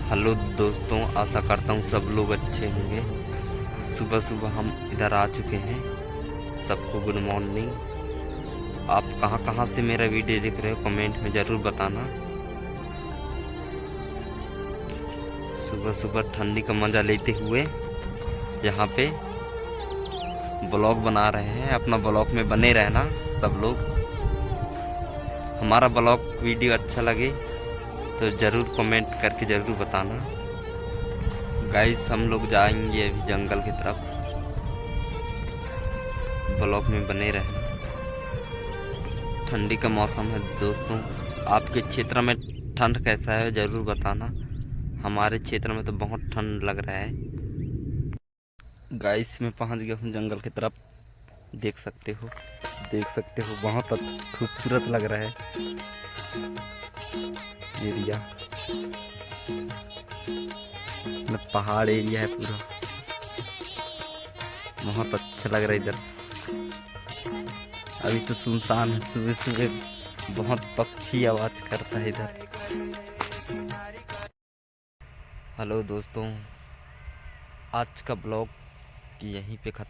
Hello दोस्तों, आशा करता हूँ सब लोग अच्छे होंगे। सुबह सुबह हम इधर आ चुके हैं। सबको गुड मॉर्निंग। आप कहाँ कहाँ से मेरा वीडियो देख रहे हो कमेंट में ज़रूर बताना। सुबह सुबह ठंडी का मज़ा लेते हुए यहाँ पे ब्लॉग बना रहे हैं। अपना ब्लॉग में बने रहना सब लोग। हमारा ब्लॉग वीडियो अच्छा लगे तो ज़रूर कमेंट करके ज़रूर बताना। गाइस, हम लोग जाएंगे अभी जंगल की तरफ। ब्लॉग में बने रहना। ठंडी का मौसम है दोस्तों। आपके क्षेत्र में ठंड कैसा है ज़रूर बताना। हमारे क्षेत्र में तो बहुत ठंड लग रहा है। गाइस, मैं पहुंच गया हूं जंगल की तरफ। देख सकते हो बहुत खूबसूरत लग रहा है एरिया। मतलब पहाड़ एरिया है पूरा। बहुत अच्छा लग रहा है इधर। अभी तो सुनसान है। सुबह सुबह बहुत पक्षी आवाज करता है इधर। हेलो दोस्तों, आज का ब्लॉग यहीं पे खत्म।